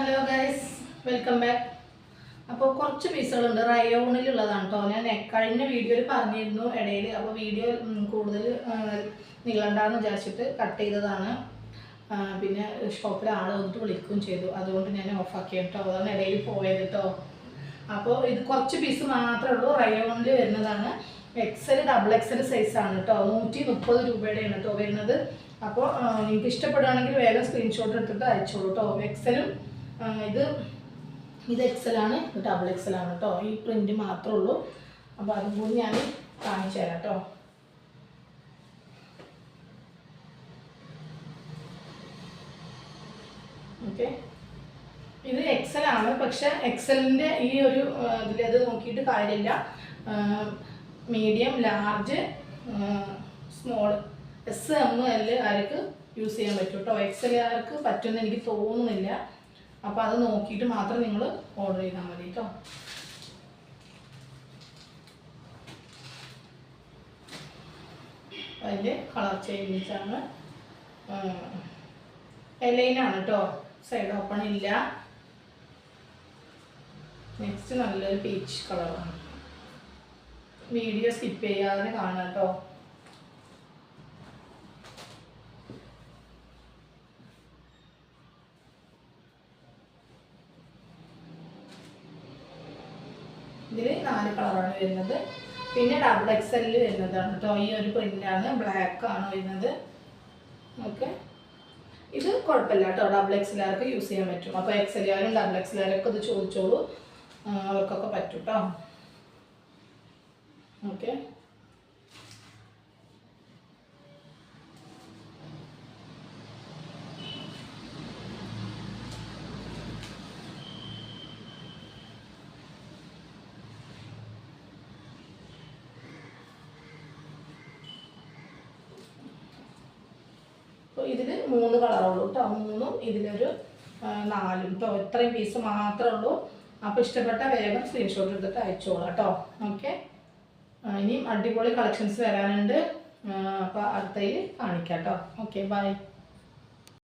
Hello guys, welcome back. അപ്പോൾ കുറച്ച് പീസുകളുണ്ട്, റയോണിലുള്ളതാണ് കേട്ടോ. ഞാൻ കഴിഞ്ഞ വീഡിയോയിൽ പറഞ്ഞിരുന്നു ഇടയിൽ. അപ്പോൾ വീഡിയോ കൂടുതൽ നീളണ്ടാന്ന് വിചാരിച്ചിട്ട് കട്ട് ചെയ്തതാണ്. പിന്നെ ഷോപ്പിൽ ആൾ വന്നിട്ട് വിളിക്കുകയും ചെയ്തു, അതുകൊണ്ട് ഞാൻ ഓഫാക്കി കേട്ടോ. അതാണ് ഇടയിൽ പോയത് കേട്ടോ. അപ്പോൾ ഇത് കുറച്ച് പീസ് മാത്രമേ ഉള്ളൂ, റയോണിൽ വരുന്നതാണ്. XL XXL സൈസാണ് കേട്ടോ. 130 രൂപയുടെയാണ് കേട്ടോ വരുന്നത്. അപ്പോൾ നിങ്ങൾക്ക് ഇഷ്ടപ്പെടുകയാണെങ്കിൽ വേഗം സ്ക്രീൻഷോട്ട് എടുത്തിട്ട് അയച്ചോളൂ കേട്ടോ. XL ഇത് XL ആണ്, ഇത് XXL ആണ് കേട്ടോ. ഈ പ്രിന്റ് മാത്രമേ ഉള്ളൂ. അപ്പോൾ അതും കൂടി ഞാൻ കാണിച്ചു തരാം കേട്ടോ. ഓക്കെ, ഇത് XL ആണ്. പക്ഷെ XLൻ്റെ ഈ ഒരു ഇതിലത് നോക്കിയിട്ട് കാര്യമില്ല. മീഡിയം, ലാർജ്, സ്മോൾ, SML ആർക്ക് യൂസ് ചെയ്യാൻ പറ്റും കേട്ടോ. XL ആർക്ക് പറ്റുമെന്ന് എനിക്ക് തോന്നുന്നില്ല. അപ്പോൾ അത് നോക്കിയിട്ട് മാത്രം നിങ്ങൾ ഓർഡർ ചെയ്താൽ മതി കേട്ടോ. അതിൻ്റെ കളർ ചേഞ്ചാണ്. എലൈനാണ് കേട്ടോ, സൈഡ് ഓപ്പൺ ഇല്ല. നെക്സ്റ്റ് നല്ലൊരു പീച്ച് കളറാണ്. വീഡിയോ സ്കിപ്പ് ചെയ്യാതെ കാണാം കേട്ടോ. ഇതിൽ 4 കളറാണ് വരുന്നത്. പിന്നെ XXL വരുന്നതാണ് കേട്ടോ. ഈ ഒരു പ്രിൻ്റാണ്, ബ്ലാക്ക് ആണ് വരുന്നത്. ഓക്കെ, ഇത് കുഴപ്പമില്ല കേട്ടോ. XXL ആർക്ക് യൂസ് ചെയ്യാൻ പറ്റും. അപ്പോൾ XL ആരും XXL ആരൊക്കെ ഇത് ചോദിച്ചോളൂ, അവർക്കൊക്കെ പറ്റും കേട്ടോ. ഓക്കെ, ഇതിൽ 3 കളറുള്ളൂ കേട്ടോ. 3ഉം ഇതിലൊരു 4ഉം കേട്ടോ. ഇത്രയും പീസ് മാത്രമേ ഉള്ളൂ. അപ്പോൾ ഇഷ്ടപ്പെട്ട വേഗം സ്ക്രീൻഷോട്ട് എടുത്തിട്ട് അയച്ചോളാം കേട്ടോ. ഓക്കെ, ഇനിയും അടിപൊളി കളക്ഷൻസ് വരാനുണ്ട്. അപ്പോൾ അടുത്തതിൽ കാണിക്കാം കേട്ടോ. Okay, by.